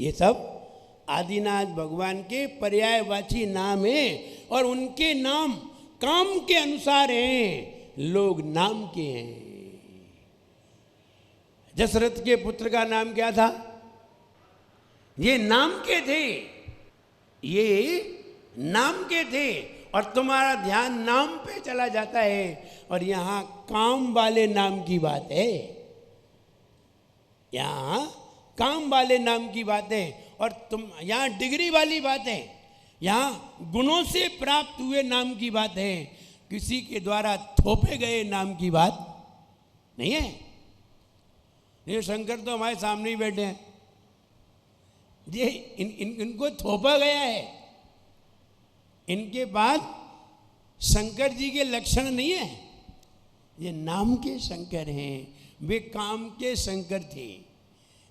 ये सब आदिनाथ भगवान के पर्यायवाची नाम है और उनके नाम काम के अनुसार हैं, लोग नाम के हैं। दशरथ के पुत्र का नाम क्या था? ये नाम के थे, ये नाम के थे। और तुम्हारा ध्यान नाम पे चला जाता है और यहाँ काम वाले नाम की बात है, यहाँ काम वाले नाम की बात है। और तुम यहाँ डिग्री वाली बात है, यहाँ गुणों से प्राप्त हुए नाम की बात है, किसी के द्वारा थोपे गए नाम की बात नहीं है। ये शंकर तो हमारे सामने ही बैठे हैं, ये इनको थोपा गया है। इनके पास शंकर जी के लक्षण नहीं है, ये नाम के शंकर हैं, वे काम के शंकर थे।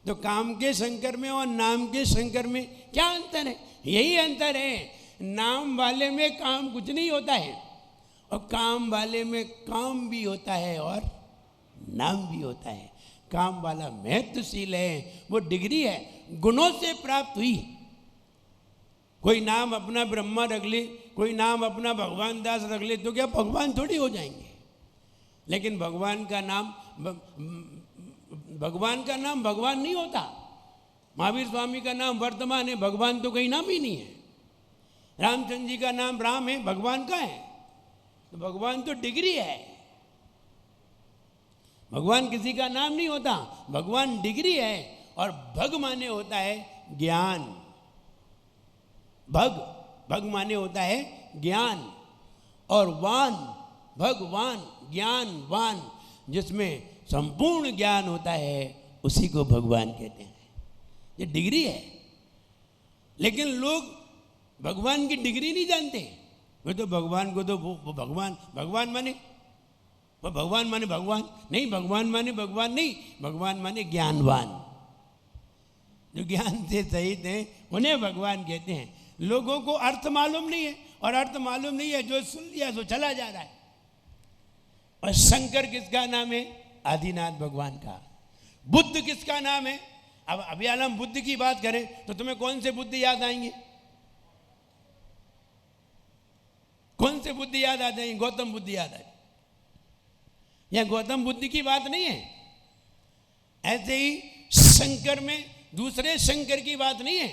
तो काम के शंकर में और नाम के शंकर में क्या अंतर है? यही अंतर है, नाम वाले में काम कुछ नहीं होता है और काम वाले में काम भी होता है और नाम भी होता है। काम वाला महत्वशील है, वो डिग्री है, गुणों से प्राप्त हुई। कोई नाम अपना ब्रह्मा रख ले, कोई नाम अपना भगवान दास रख ले, तो क्या भगवान थोड़ी हो जाएंगे? लेकिन भगवान का नाम भगवान नहीं होता। महावीर स्वामी का नाम वर्तमान है, भगवान तो कहीं नाम ही नहीं है। रामचंद्र जी का नाम राम है, भगवान का है? तो भगवान तो डिग्री है, भगवान किसी का नाम नहीं होता, भगवान डिग्री है। और भग माने होता है ज्ञान, भग माने होता है ज्ञान, और वान भगवान ज्ञानवान, जिसमें संपूर्ण ज्ञान होता है, उसी को भगवान कहते हैं। ये डिग्री है। लेकिन लोग भगवान की डिग्री नहीं जानते। वे तो भगवान को तो वो भगवान माने भगवान नहीं, भगवान नहीं, भगवान माने ज्ञानवान, जो ज्ञान से सहित हैं उन्हें भगवान कहते हैं। लोगों को अर्थ मालूम नहीं है, और अर्थ मालूम नहीं है, जो सुन लिया सो चला जा रहा है। और शंकर किसका नाम है? आदिनाथ भगवान का। बुद्ध किसका नाम है? अब अभी हम बुद्ध की बात करें तो तुम्हें कौन से बुद्ध याद आएंगे? कौन से बुद्ध याद आ जाएंगे? गौतम बुद्ध याद आए। यह गौतम बुद्ध की बात नहीं है। ऐसे ही शंकर में दूसरे शंकर की बात नहीं है,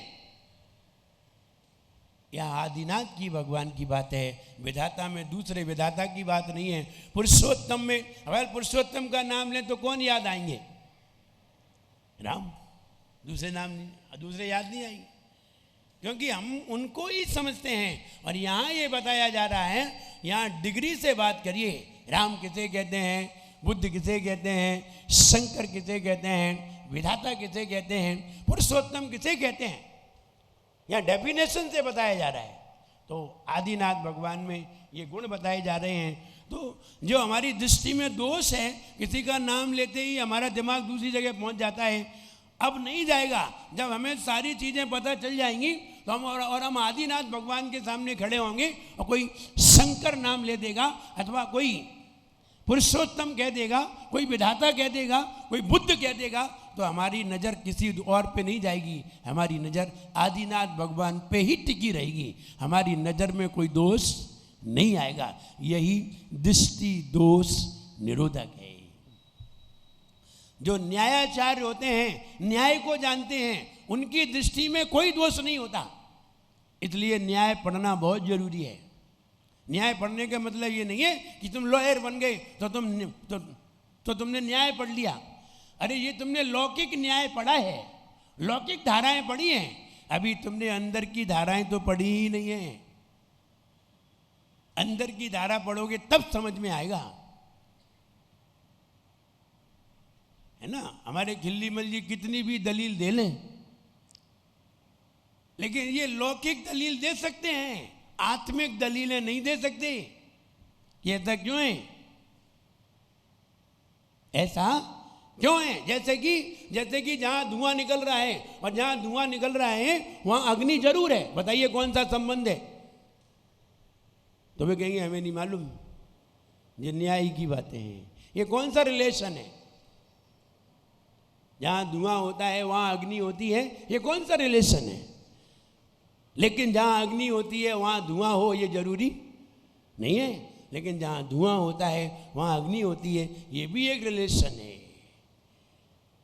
यह आदिनाथ की भगवान की बात है। विधाता में दूसरे विधाता की बात नहीं है। पुरुषोत्तम में, अगर पुरुषोत्तम का नाम लें तो कौन याद आएंगे? राम। दूसरे नाम नहीं, दूसरे याद नहीं आएंगे, क्योंकि हम उनको ही समझते हैं। और यहाँ ये बताया जा रहा है, यहाँ डिग्री से बात करिए। राम किसे कहते हैं, बुद्ध किसे कहते हैं, शंकर किसे कहते हैं, विधाता किसे कहते हैं, पुरुषोत्तम किसे कहते हैं, यहाँ डेफिनेशन से बताया जा रहा है। तो आदिनाथ भगवान में ये गुण बताए जा रहे हैं। तो जो हमारी दृष्टि में दोष है, किसी का नाम लेते ही हमारा दिमाग दूसरी जगह पहुंच जाता है, अब नहीं जाएगा। जब हमें सारी चीज़ें पता चल जाएंगी तो हम आदिनाथ भगवान के सामने खड़े होंगे और कोई शंकर नाम ले देगा, अथवा कोई पुरुषोत्तम कह देगा, कोई विधाता कह देगा, कोई बुद्ध कह देगा, तो हमारी नज़र किसी और पे नहीं जाएगी, हमारी नज़र आदिनाथ भगवान पे ही टिकी रहेगी। हमारी नज़र में कोई दोष नहीं आएगा। यही दृष्टि दोष निरोधक है। जो न्यायाचार्य होते हैं, न्याय को जानते हैं, उनकी दृष्टि में कोई दोष नहीं होता। इसलिए न्याय पढ़ना बहुत जरूरी है। न्याय पढ़ने का मतलब ये नहीं है कि तुम लॉयर बन गए तो तुमने न्याय पढ़ लिया। अरे ये तुमने लौकिक न्याय पढ़ा है, लौकिक धाराएं पढ़ी हैं, अभी तुमने अंदर की धाराएं तो पढ़ी ही नहीं है। अंदर की धारा पढ़ोगे तब समझ में आएगा, है ना। हमारे खिल्लीमल जी कितनी भी दलील दे लें, लेकिन ये लौकिक दलील दे सकते हैं, आत्मिक दलीलें नहीं दे सकते। ये ऐसा क्यों है? ऐसा क्यों है? जैसे कि जहां धुआं निकल रहा है और जहां धुआं निकल रहा है वहां अग्नि जरूर है। बताइए कौन सा संबंध है? तो वे कहेंगे हमें नहीं मालूम, ये न्याय की बातें हैं। ये कौन सा रिलेशन है? जहाँ धुआं होता है वहाँ अग्नि होती है, ये कौन सा रिलेशन है? लेकिन जहाँ अग्नि होती है वहाँ धुआं हो ये जरूरी नहीं है, लेकिन जहाँ धुआं होता है वहाँ अग्नि होती है, ये भी एक रिलेशन है।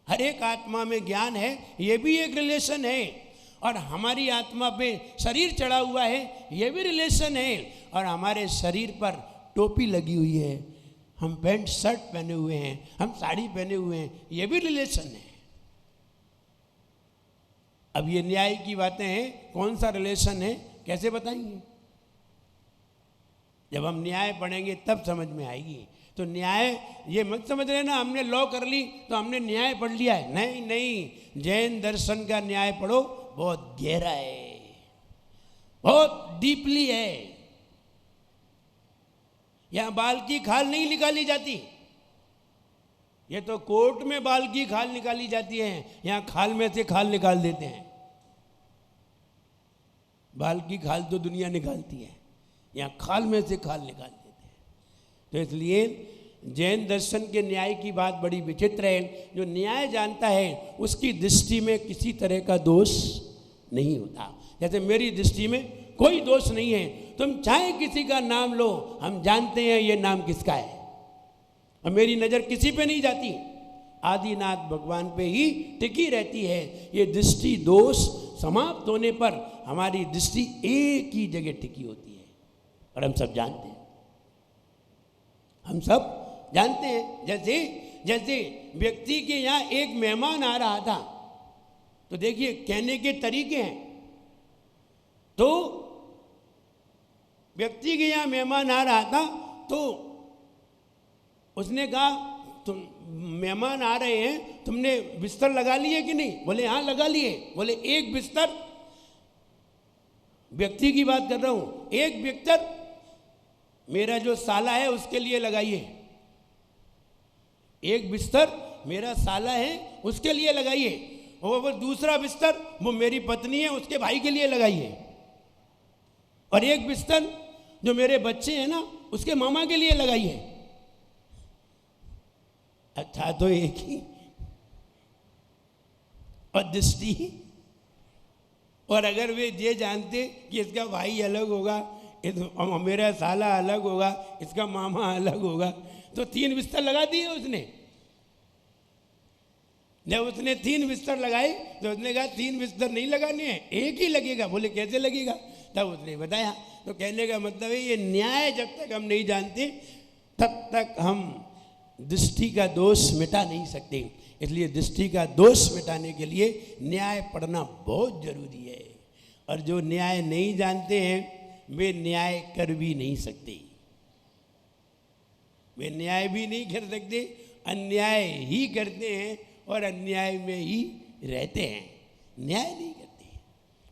हर एक आत्मा में ज्ञान है, ये भी एक रिलेशन है। और हमारी आत्मा पे शरीर चढ़ा हुआ है, ये भी रिलेशन है। और हमारे शरीर पर टोपी लगी हुई है, हम पैंट शर्ट पहने हुए हैं, हम साड़ी पहने हुए हैं, ये भी रिलेशन है। अब ये न्याय की बातें हैं, कौन सा रिलेशन है कैसे बताएंगे? जब हम न्याय पढ़ेंगे तब समझ में आएगी। तो न्याय ये मत समझ रहे ना हमने लॉ कर ली तो हमने न्याय पढ़ लिया है, नहीं नहीं। जैन दर्शन का न्याय पढ़ो, बहुत गहरा है, बहुत डीपली है। यहां बाल की खाल नहीं निकाली जाती, ये तो कोर्ट में बाल की खाल निकाली जाती है, यहां खाल में से खाल निकाल देते हैं। बाल की खाल तो दुनिया निकालती है, यहां खाल में से खाल निकाल देते हैं। तो इसलिए जैन दर्शन के न्याय की बात बड़ी विचित्र है। जो न्याय जानता है उसकी दृष्टि में किसी तरह का दोष नहीं होता। जैसे मेरी दृष्टि में कोई दोष नहीं है, तुम चाहे किसी का नाम लो, हम जानते हैं ये नाम किसका है, और मेरी नज़र किसी पे नहीं जाती, आदिनाथ भगवान पे ही टिकी रहती है। ये दृष्टि दोष समाप्त होने पर हमारी दृष्टि एक ही जगह टिकी होती है, और हम सब जानते हैं, हम सब जानते हैं। जैसे जैसे व्यक्ति के यहाँ एक मेहमान आ रहा था, तो देखिए कहने के तरीके हैं। तो व्यक्ति के यहाँ मेहमान आ रहा था, तो उसने कहा तुम मेहमान आ रहे हैं, तुमने बिस्तर लगा लिए कि नहीं? बोले हाँ लगा लिए। बोले एक बिस्तर, व्यक्ति की बात कर रहा हूं, एक बिस्तर मेरा जो साला है उसके लिए लगाइए, एक बिस्तर मेरा साला है उसके लिए लगाइए, और वो दूसरा बिस्तर वो मेरी पत्नी है उसके भाई के लिए लगाइए, और एक बिस्तर जो मेरे बच्चे हैं ना उसके मामा के लिए लगाइए। अच्छा तो एक ही, और दृष्टि, और अगर वे ये जानते कि इसका भाई अलग होगा, मेरा साला अलग होगा, इसका मामा अलग होगा, तो 3 बिस्तर लगा दिए उसने। जब उसने 3 बिस्तर लगाए तो उसने कहा 3 बिस्तर नहीं लगाने हैं, एक ही लगेगा। बोले कैसे लगेगा? तब उसने बताया। तो कहने का मतलब है ये न्याय जब तक हम नहीं जानते तब तक हम दृष्टि का दोष मिटा नहीं सकते। इसलिए दृष्टि का दोष मिटाने के लिए न्याय पढ़ना बहुत जरूरी है। और जो न्याय नहीं जानते हैं वे न्याय कर भी नहीं सकते, वे न्याय भी नहीं कर सकते, अन्याय ही करते हैं और अन्याय में ही रहते हैं, न्याय नहीं करते।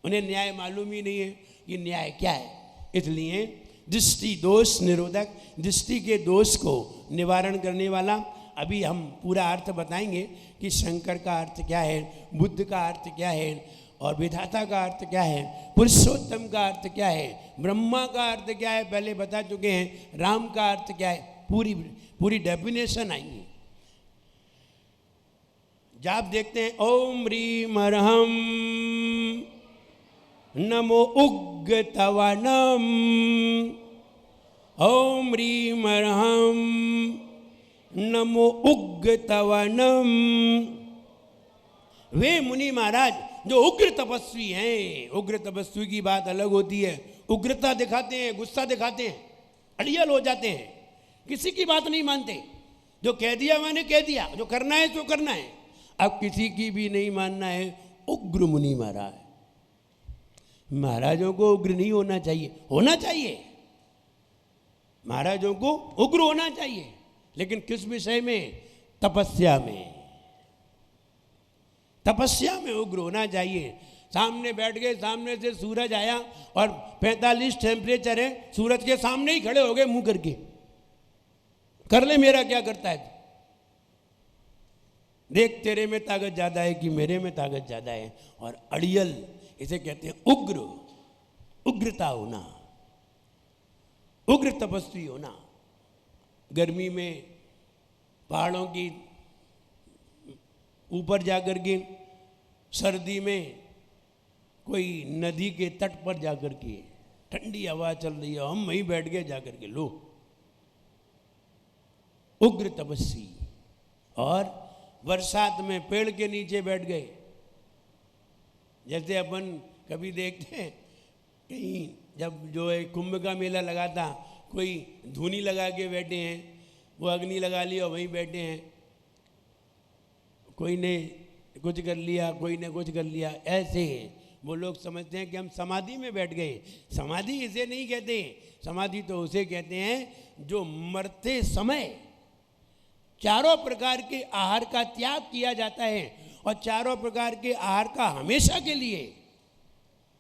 उन्हें न्याय मालूम ही नहीं है कि न्याय क्या है। इसलिए दृष्टि दोष निरोधक, दृष्टि के दोष को निवारण करने वाला, अभी हम पूरा अर्थ बताएंगे कि शंकर का अर्थ क्या है, बुद्ध का अर्थ क्या है, और विधाता का अर्थ क्या है, पुरुषोत्तम का अर्थ क्या है, ब्रह्मा का अर्थ क्या है पहले बता चुके हैं, राम का अर्थ क्या है, पूरी डेफिनेशन आएंगी। जाप देखते हैं, ओम ह्रीम अर्हम नमो उग्र तवनम, ओम ह्रीम अर्हम नमो उग्र तवनम। वे मुनि महाराज जो उग्र तपस्वी हैं, उग्र तपस्वी की बात अलग होती है, उग्रता दिखाते हैं, गुस्सा दिखाते हैं, अड़ियल हो जाते हैं, किसी की बात नहीं मानते, जो कह दिया मैंने कह दिया, जो करना है तो करना है। अब किसी की भी नहीं मानना है, उग्र मुनि महाराज। महाराजों को उग्र नहीं होना चाहिए, होना चाहिए, महाराजों को उग्र होना चाहिए, लेकिन किस विषय में? तपस्या में, तपस्या में उग्र होना चाहिए। सामने बैठ गए, सामने से सूरज आया और 45 टेम्परेचर है, सूरज के सामने ही खड़े हो गए मुंह करके, कर ले मेरा क्या करता है, देख तेरे में ताकत ज्यादा है कि मेरे में ताकत ज्यादा है। और अड़ियल, इसे कहते हैं उग्र, उग्रता होना, उग्र तपस्वी होना। गर्मी में पहाड़ों की ऊपर जाकर के सर्दी में कोई नदी के तट पर जाकर के ठंडी हवा चल रही है, हम वहीं बैठ गए जाकर के, लो उग्र तपस्वी। और बरसात में पेड़ के नीचे बैठ गए। जैसे अपन कभी देखते हैं कहीं जब जो है कुंभ का मेला लगा था, कोई धूनी लगा के बैठे हैं, वो अग्नि लगा ली और वहीं बैठे हैं, कोई ने कुछ कर लिया, कोई ने कुछ कर लिया। ऐसे वो लोग समझते हैं कि हम समाधि में बैठ गए। समाधि इसे नहीं कहते, समाधि तो उसे कहते हैं जो मरते समय चारों प्रकार के आहार का त्याग किया जाता है, और चारों प्रकार के आहार का हमेशा के लिए,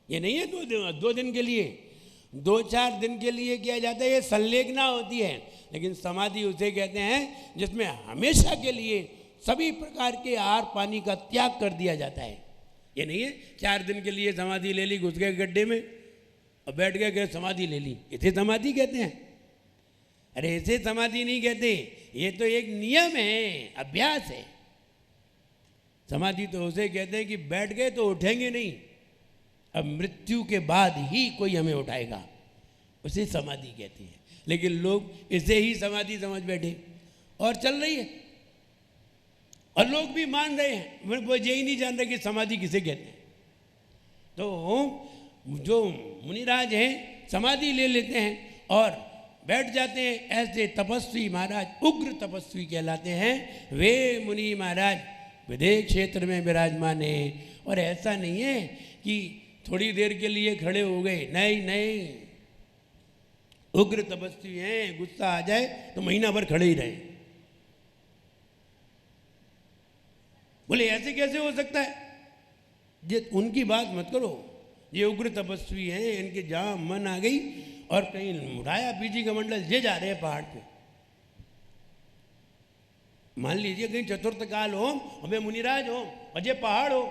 ये नहीं है दो दिन के लिए, 2-4 दिन के लिए किया जाता है, ये संलेखना होती है। लेकिन समाधि उसे कहते हैं जिसमें हमेशा के लिए सभी प्रकार के आहार पानी का त्याग कर दिया जाता है। ये नहीं है 4 दिन के लिए समाधि ले ली, घुस गए गड्ढे में और बैठ गए समाधि ले ली, इसे समाधि कहते हैं? अरे इसे समाधि नहीं कहते, ये तो एक नियम है, अभ्यास है। समाधि तो उसे कहते हैं कि बैठ गए तो उठेंगे नहीं, अब मृत्यु के बाद ही कोई हमें उठाएगा, उसे समाधि कहते हैं। लेकिन लोग इसे ही समाधि समझ बैठे और चल रही है, और लोग भी मान रहे हैं, वो यही नहीं जान रहे कि समाधि किसे कहते हैं। तो जो मुनिराज हैं समाधि ले लेते हैं और बैठ जाते हैं। ऐसे तपस्वी महाराज उग्र तपस्वी कहलाते हैं। वे मुनि महाराज विदेह क्षेत्र में विराजमान हैं। और ऐसा नहीं है कि थोड़ी देर के लिए खड़े हो गए, नहीं नहीं, उग्र तपस्वी हैं, गुस्सा आ जाए तो महीना भर खड़े ही रहे। बोले ऐसे कैसे हो सकता है? ये उनकी बात मत करो, ये उग्र तपस्वी हैं, इनके जहाँ मन आ गई और कहीं उठाया पीजी का मंडल, ये जा रहे हैं पहाड़ पे। मान लीजिए कहीं चतुर्थ काल हो, हमें मुनिराज हो और ये पहाड़ हो,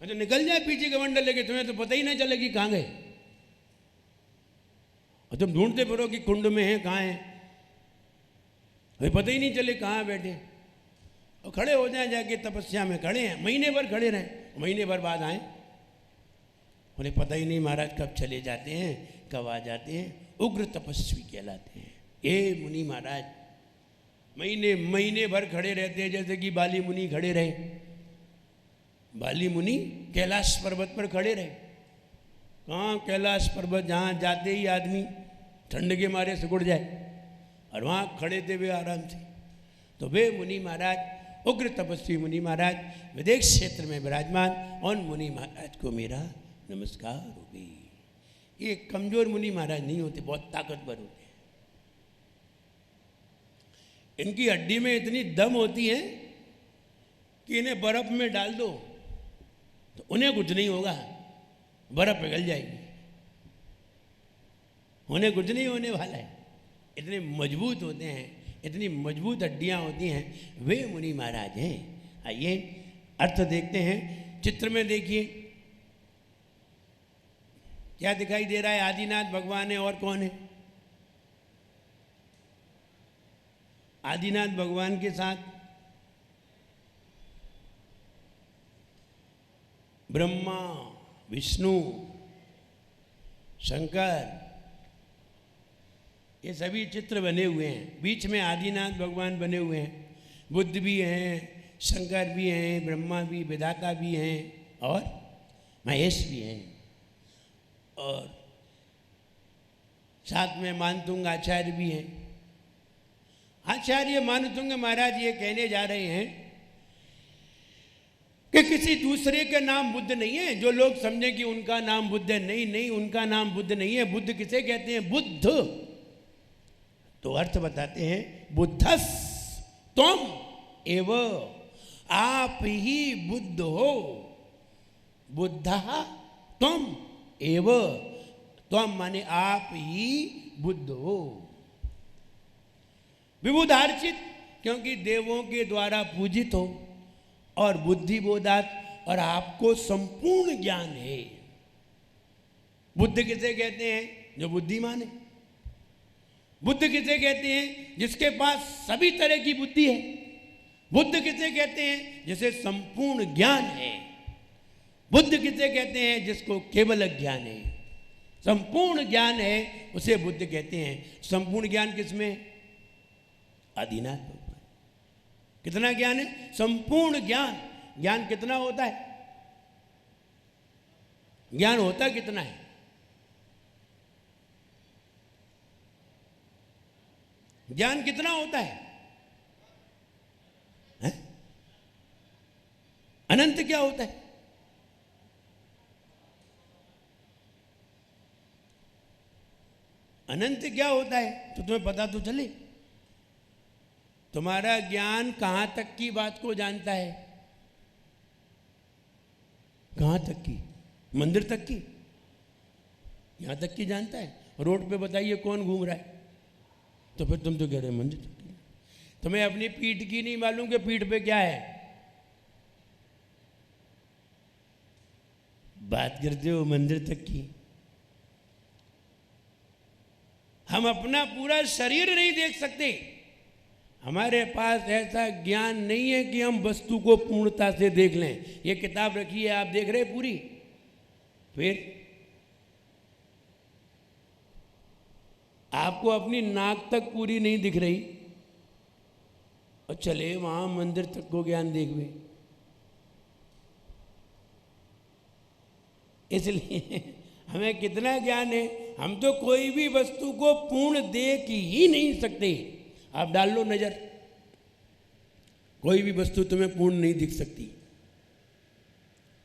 तो निकल जाए पीजी का मंडल लेके, तुम्हें तो पता ही नहीं चले कि कहाँ गए, और तुम ढूंढते फिरो कि कुंड में है, कहाँ है, हमें पता ही नहीं चले कहाँ बैठे। और खड़े हो जाए जाके तपस्या में खड़े हैं, महीने भर खड़े रहें, महीने भर बाद आए, उन्हें पता ही नहीं महाराज कब चले जाते हैं, कब आ जाते हैं। उग्र तपस्वी कहलाते हैं ये मुनि महाराज। महीने महीने भर खड़े रहते हैं, जैसे कि बाली मुनि खड़े रहे। बाली मुनि कैलाश पर्वत पर खड़े रहे। कहाँ कैलाश पर्वत, जहाँ जाते ही आदमी ठंड के मारे सिकुड़ जाए, और वहाँ खड़े थे वे आराम से। तो वे मुनि महाराज, उग्र तपस्वी मुनि महाराज विदेह क्षेत्र में विराजमान। उन मुनि महाराज को मेरा नमस्कार हो गई। ये कमजोर मुनि महाराज नहीं होते, बहुत ताकतवर होते हैं। इनकी हड्डी में इतनी दम होती है कि इन्हें बर्फ में डाल दो तो उन्हें कुछ नहीं होगा, बर्फ पिघल जाएगी, उन्हें कुछ नहीं होने वाला है। इतने मजबूत होते हैं, इतनी मजबूत हड्डियां होती हैं, वे मुनि महाराज हैं। आइए अर्थ देखते हैं। चित्र में देखिए क्या दिखाई दे रहा है? आदिनाथ भगवान है, और कौन है? आदिनाथ भगवान के साथ ब्रह्मा, विष्णु, शंकर, ये सभी चित्र बने हुए हैं। बीच में आदिनाथ भगवान बने हुए हैं। बुद्ध भी हैं, शंकर भी हैं, ब्रह्मा भी, विधाता भी हैं, और महेश भी हैं। और साथ में मानतुंग आचार्य भी हैं। आचार्य मानतुंग महाराज ये कहने जा रहे हैं कि किसी दूसरे का नाम बुद्ध नहीं है। जो लोग समझे कि उनका नाम बुद्ध है, नहीं नहीं, उनका नाम बुद्ध नहीं है। बुद्ध किसे कहते हैं? बुद्ध। तो अर्थ बताते हैं, बुद्धस तुम एव, आप ही बुद्ध हो। बुद्ध तुम एव, तुम माने आप ही बुद्ध हो। विबुधार्चित, क्योंकि देवों के द्वारा पूजित हो, और बुद्धि बोधात, और आपको संपूर्ण ज्ञान है। बुद्ध किसे कहते हैं? जो बुद्धिमान है। बुद्ध किसे कहते हैं? जिसके पास सभी तरह की बुद्धि है। बुद्ध किसे कहते हैं? जिसे संपूर्ण ज्ञान है। बुद्ध किसे कहते हैं? जिसको केवल ज्ञान है, संपूर्ण ज्ञान है, उसे बुद्ध कहते हैं। संपूर्ण ज्ञान किसमें? आदिनाथ भगवान। कितना ज्ञान है? संपूर्ण ज्ञान। ज्ञान कितना होता है? ज्ञान होता कितना है? ज्ञान कितना होता है? अनंत क्या होता है? अनंत क्या होता है तो तुम्हें पता तो चले। तुम्हारा ज्ञान कहां तक की बात को जानता है? कहां तक की? मंदिर तक की? यहां तक की जानता है? रोड पे बताइए कौन घूम रहा है, तो फिर तुम तो कह रहे हो मंदिर तक की। तुम्हें अपनी पीठ की नहीं मालूम कि पीठ पे क्या है, बात करते हो मंदिर तक की। हम अपना पूरा शरीर नहीं देख सकते। हमारे पास ऐसा ज्ञान नहीं है कि हम वस्तु को पूर्णता से देख लें। ये किताब रखी है, आप देख रहे हैं पूरी, फिर आपको अपनी नाक तक पूरी नहीं दिख रही और चले वहां मंदिर तक को ज्ञान देखवे। इसलिए हमें कितना ज्ञान है, हम तो कोई भी वस्तु को पूर्ण देख ही नहीं सकते। आप डाल लो नजर, कोई भी वस्तु तुम्हें पूर्ण नहीं दिख सकती।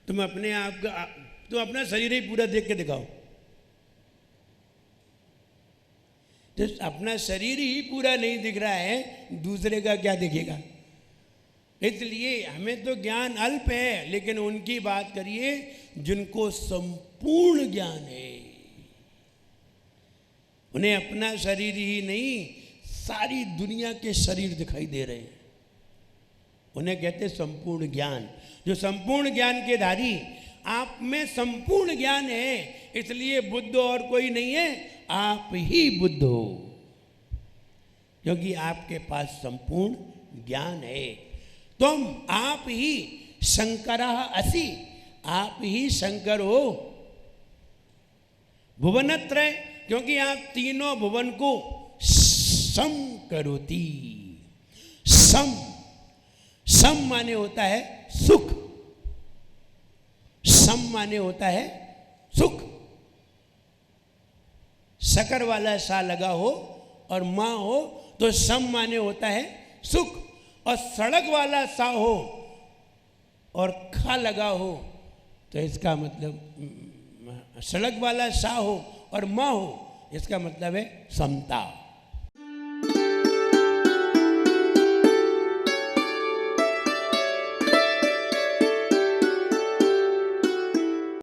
तुम अपने आप का, तुम अपना शरीर ही पूरा देख के दिखाओ, तो अपना शरीर ही पूरा नहीं दिख रहा है, दूसरे का क्या दिखेगा। इसलिए हमें तो ज्ञान अल्प है, लेकिन उनकी बात करिए जिनको संपूर्ण ज्ञान है। उन्हें अपना शरीर ही नहीं, सारी दुनिया के शरीर दिखाई दे रहे हैं। उन्हें कहते हैं संपूर्ण ज्ञान। जो संपूर्ण ज्ञान के धारी, आप में संपूर्ण ज्ञान है, इसलिए बुद्ध और कोई नहीं है, आप ही बुद्ध हो, क्योंकि आपके पास संपूर्ण ज्ञान है। तुम आप ही शंकरः असि, आप ही शंकर हो। भुवनत्रय, क्योंकि आप तीनों भुवन को सम करोति। सम, सम माने होता है सुख, सम माने होता है सुख। शकर वाला सा लगा हो और मां हो तो सम माने होता है सुख, और सड़क वाला सा हो और खा लगा हो तो इसका मतलब, सड़क वाला सा हो और मां हो, इसका मतलब है समता।